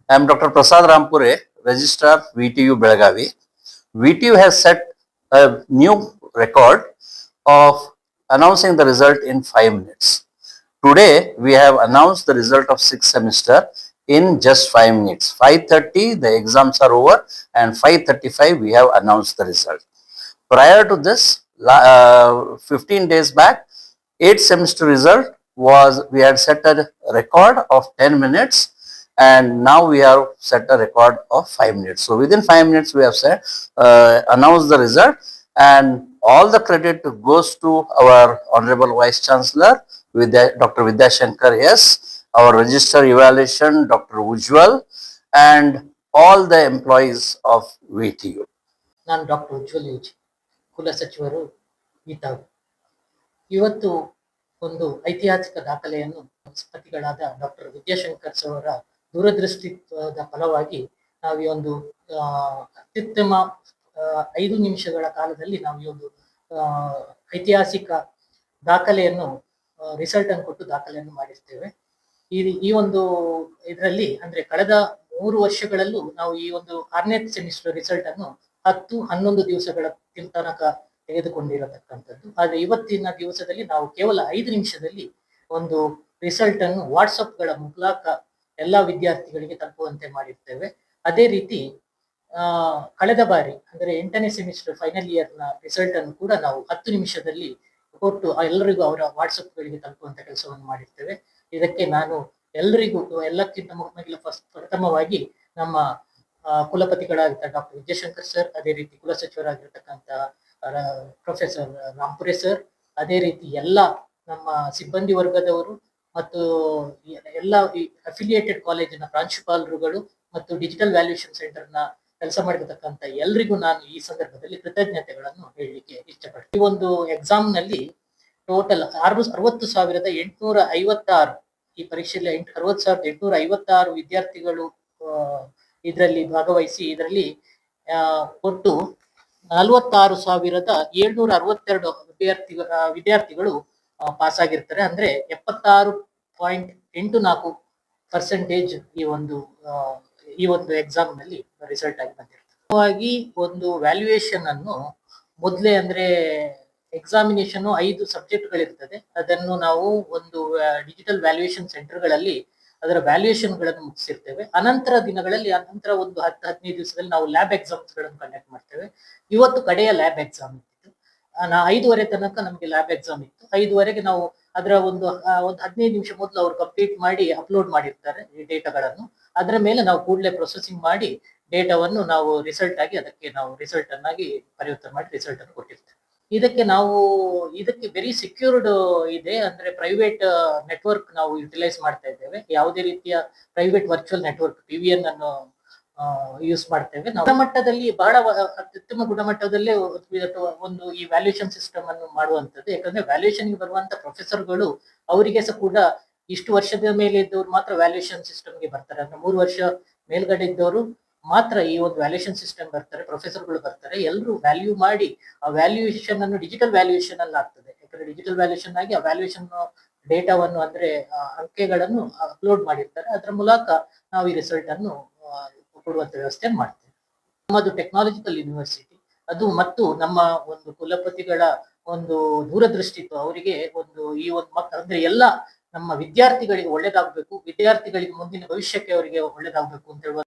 I am Dr. Prasad Rampure, Registrar VTU Belagavi. VTU has set a new record of announcing the result in 5 minutes. Today, we have announced the result of 6th semester in just 5 minutes. 5:30, the exams are over, and 5:35, we have announced the result. Prior to this, 15 days back, 8th semester result was, we had set a record of 10 minutes, and now we have set a record of 5 minutes. So within 5 minutes we have said, announced the result, and all the credit goes to our Honorable Vice Chancellor, Dr. Vidya Shankar, yes, our register evaluation, Dr. Ujjwal, and all the employees of VTU. ನಾನು doctor Ujwal UG, ಕುಲಸಚಿವರು ಇದ್ದಾವೆ. ಇವತ್ತು ಒಂದು ಐತಿಹಾಸಿಕ ದಾಖಲೆಯನ್ನು ಪತಿಗಳಾದ doctor Vidyashankar ಅವರ ದೂರದೃಷ್ಟಿತ್ವದ ಫಲವಾಗಿ ನಾವು ಈ ಒಂದು ಅತ್ಯುತ್ತಮ 5 ನಿಮಿಷಗಳ ಕಾಲದಲ್ಲಿ ನಾವು ಈ ಒಂದು ಐತಿಹಾಸಿಕ ದಾಖಲೆಯನ್ನು ರಿಸಲ್ಟ್ ಅನ್ನು ಕೊಟ್ಟು ದಾಖಲೆಯನ್ನು ಮಾಡಿರ್ತೇವೆ. ಈ ಒಂದು ಇದರಲ್ಲಿ ಅಂದ್ರೆ ಕಳೆದ 3 ವರ್ಷಗಳಲ್ಲೂ ನಾವು ಈ ಒಂದು 6ನೇ ಸೆಮಿಸ್ಟರ್ ರಿಸಲ್ಟ್ ಅನ್ನು 10-11 ದಿವಸಗಳ ತನಕ ತೆಗೆದುಕೊಂಡಿರತಕ್ಕಂಥದ್ದು. ಆದ್ರೆ ಇವತ್ತಿನ ದಿವಸದಲ್ಲಿ ನಾವು ಕೇವಲ 5 ನಿಮಿಷದಲ್ಲಿ ಒಂದು ರಿಸಲ್ಟ್ ಅನ್ನು ವಾಟ್ಸಪ್ ಗಳ ಮೂಲಕ ಎಲ್ಲಾ ವಿದ್ಯಾರ್ಥಿಗಳಿಗೆ ತಲುಪುವಂತೆ ಮಾಡಿರ್ತೇವೆ. ಅದೇ ರೀತಿ ಕಳೆದ ಬಾರಿ ಅಂದ್ರೆ 8ನೇ ಸೆಮಿಸ್ಟರ್ ಫೈನಲ್ ಇಯರ್ ನ ರಿಸಲ್ಟ್ ಅನ್ನು ಕೂಡ ನಾವು 10 ನಿಮಿಷದಲ್ಲಿ ಕೊಟ್ಟು ಎಲ್ಲರಿಗೂ ಅವರ ವಾಟ್ಸಪ್ ಗಳಿಗೆ ತಲುಪುವಂತ ಕೆಲಸವನ್ನು ಮಾಡಿರ್ತೇವೆ. ಇದಕ್ಕೆ ನಾನು ಎಲ್ಲರಿಗೂ ಎಲ್ಲಕ್ಕಿಂತ ಪ್ರಥಮವಾಗಿ ನಮ್ಮ ಕುಲಪತಿಗಳಾಗಿದ್ದ ಡಾಕ್ಟರ್ ವಿದ್ಯಾಶಂಕರ್ ಸರ್, ಅದೇ ರೀತಿ ಕುಲಸಚಿವರಾಗಿರ್ತಕ್ಕಂಥ ಪ್ರೊಫೆಸರ್ ರಾಂಪುರೆ ಸರ್, ಅದೇ ರೀತಿ ಎಲ್ಲ ನಮ್ಮ ಸಿಬ್ಬಂದಿ ವರ್ಗದವರು ಮತ್ತು ಎಲ್ಲ ಅಫಿಲಿಯೇಟೆಡ್ ಕಾಲೇಜಿನ ಪ್ರಾಂಶುಪಾಲರುಗಳು ಮತ್ತು ಡಿಜಿಟಲ್ ವ್ಯಾಲ್ಯೂಯೇಷನ್ ಸೆಂಟರ್ ನ ಕೆಲಸ ಮಾಡಿರತಕ್ಕಂಥ ಎಲ್ರಿಗೂ ನಾನು ಈ ಸಂದರ್ಭದಲ್ಲಿ ಕೃತಜ್ಞತೆಗಳನ್ನು ಹೇಳಲಿಕ್ಕೆ ಇಷ್ಟಪಡ್ತೀನಿ. ಈ ಒಂದು ಎಕ್ಸಾಮ್ ನಲ್ಲಿ ಟೋಟಲ್ 60,856 ಈ ಪರೀಕ್ಷೆಯಲ್ಲಿ 60,856 ವಿದ್ಯಾರ್ಥಿಗಳು ಇದರಲ್ಲಿ ಭಾಗವಹಿಸಿ ಇದರಲ್ಲಿ ಒಟ್ಟು 46,762 ವಿದ್ಯಾರ್ಥಿಗಳು ಪಾಸ್ ಆಗಿರ್ತಾರೆ. ಅಂದ್ರೆ 76.84% ಈ ಒಂದು ಎಕ್ಸಾಮ್ ನಲ್ಲಿ ರಿಸಲ್ಟ್ ಆಗಿ ಬಂದಿರ್ತದೆ. ಒಂದು ವ್ಯಾಲ್ಯೂಯೇಷನ್ ಅನ್ನು ಮೊದಲೇ ಅಂದ್ರೆ ಎಕ್ಸಾಮಿನೇಷನ್ 5 ಸಬ್ಜೆಕ್ಟ್ಗಳಿರ್ತದೆ. ಅದನ್ನು ನಾವು ಒಂದು ಡಿಜಿಟಲ್ ವ್ಯಾಲ್ಯೂಯೇಷನ್ ಸೆಂಟರ್ಗಳಲ್ಲಿ ಅದರ ವ್ಯಾಲ್ಯೂಯೇಷನ್ ಗಳನ್ನು ಮುಗಿಸಿರ್ತೇವೆ. ಅನಂತರ ದಿನಗಳಲ್ಲಿ ಅನಂತರ ಒಂದು 10-15 ದಿವಸದಲ್ಲಿ ನಾವು ಲ್ಯಾಬ್ ಎಕ್ಸಾಮ್ಸ್ ಗಳನ್ನು ಕಂಡಕ್ಟ್ ಮಾಡ್ತೇವೆ. ಇವತ್ತು ಕಡೆಯ ಲ್ಯಾಬ್ ಎಕ್ಸಾಮ್ ಇತ್ತು. 5:30 ತನಕ ನಮಗೆ ಲ್ಯಾಬ್ ಎಕ್ಸಾಮ್ ಇತ್ತು. 5:30ಗೆ ನಾವು ಅದರ ಒಂದು 15 ನಿಮಿಷ ಮೊದಲು ಅವರು ಕಂಪ್ಲೀಟ್ ಮಾಡಿ ಅಪ್ಲೋಡ್ ಮಾಡಿರ್ತಾರೆ ಈ ಡೇಟಾಗಳನ್ನು. ಅದರ ಮೇಲೆ ನಾವು ಕೂಡಲೇ ಪ್ರೊಸೆಸಿಂಗ್ ಮಾಡಿ ಡೇಟಾವನ್ನು ನಾವು ರಿಸಲ್ಟ್ ಆಗಿ ಅದಕ್ಕೆ ನಾವು ರಿಸಲ್ಟ್ ಅನ್ನಾಗಿ ಪರಿವರ್ತನೆ ಮಾಡಿ ರಿಸಲ್ಟ್ ಅನ್ನು ಕೊಟ್ಟಿರ್ತೇವೆ. ಇದಕ್ಕೆ ವೆರಿ ಸೆಕ್ಯೂರ್ಡ್ ಇದೆ. ಅಂದ್ರೆ ಪ್ರೈವೇಟ್ ನೆಟ್ವರ್ಕ್ ನಾವು ಯುಟಿಲೈಸ್ ಮಾಡ್ತಾ ಇದ್ದೇವೆ. ಯಾವುದೇ ರೀತಿಯ ಪ್ರೈವೇಟ್ ವರ್ಚುವಲ್ ನೆಟ್ವರ್ಕ್ PVN ಅನ್ನು ಯೂಸ್ ಮಾಡ್ತೇವೆ. ಗುಣಮಟ್ಟದಲ್ಲಿ ಬಹಳ ಅತ್ಯುತ್ತಮ ಗುಣಮಟ್ಟದಲ್ಲೇ ಒಂದು ಈ ವ್ಯಾಲ್ಯೂಯೇಷನ್ ಸಿಸ್ಟಮ್ ಅನ್ನು ಮಾಡುವಂತದ್ದು. ಯಾಕಂದ್ರೆ ವ್ಯಾಲ್ಯೂಯೇಷನ್ ಗೆ ಬರುವಂತ ಪ್ರೊಫೆಸರ್ಗಳು ಅವರಿಗೆ ಸಹ ಕೂಡ ಇಷ್ಟು ವರ್ಷದ ಮೇಲೆ ಇದ್ದವ್ರು ಮಾತ್ರ ವ್ಯಾಲ್ಯೂಯೇಷನ್ ಸಿಸ್ಟಮ್ ಗೆ ಬರ್ತಾರೆ. ಅಂದ್ರೆ 3 ವರ್ಷ ಮೇಲ್ಗಡೆ ಇದ್ದವರು ಮಾತ್ರ ಈ ಒಂದು ವ್ಯಾಲ್ಯೂಯೇಷನ್ ಸಿಸ್ಟಮ್ ಬರ್ತಾರೆ, ಪ್ರೊಫೆಸರ್ಗಳು ಬರ್ತಾರೆ. ಎಲ್ಲರೂ ವ್ಯಾಲ್ಯೂ ಮಾಡಿ ಆ ವ್ಯಾಲ್ಯೂಯೇಷನ್ ಅನ್ನು ಡಿಜಿಟಲ್ ವ್ಯಾಲ್ಯೂಯೇಷನ್ ಅಲ್ಲಿ ಆಗ್ತದೆ. ಯಾಕಂದ್ರೆ ಡಿಜಿಟಲ್ ವ್ಯಾಲ್ಯೂಯೇಷನ್ ಆಗಿ ಆ ವ್ಯಾಲ್ಯೂಯೇಷನ್ ಡೇಟಾವನ್ನು ಅಂದ್ರೆ ಅಂಕೆಗಳನ್ನು ಅಪ್ಲೋಡ್ ಮಾಡಿರ್ತಾರೆ. ಅದರ ಮೂಲಕ ನಾವು ಈ ರಿಸಲ್ಟ್ ಅನ್ನು ಕೊಡುವಂತ ವ್ಯವಸ್ಥೆ ಮಾಡ್ತೇವೆ. ನಮ್ಮದು ಟೆಕ್ನಾಲಜಿಕಲ್ ಯೂನಿವರ್ಸಿಟಿ ಅದು ಮತ್ತು ನಮ್ಮ ಒಂದು ಕುಲಪತಿಗಳ ಒಂದು ದೂರದೃಷ್ಟಿತ್ವ ಅವರಿಗೆ ಈ ಒಂದು ಅಂದ್ರೆ ಎಲ್ಲ ನಮ್ಮ ವಿದ್ಯಾರ್ಥಿಗಳಿಗೆ ಒಳ್ಳೇದಾಗಬೇಕು, ವಿದ್ಯಾರ್ಥಿಗಳಿಗೆ ಮುಂದಿನ ಭವಿಷ್ಯಕ್ಕೆ ಅವರಿಗೆ ಒಳ್ಳೇದಾಗಬೇಕು ಅಂತ ಹೇಳುವ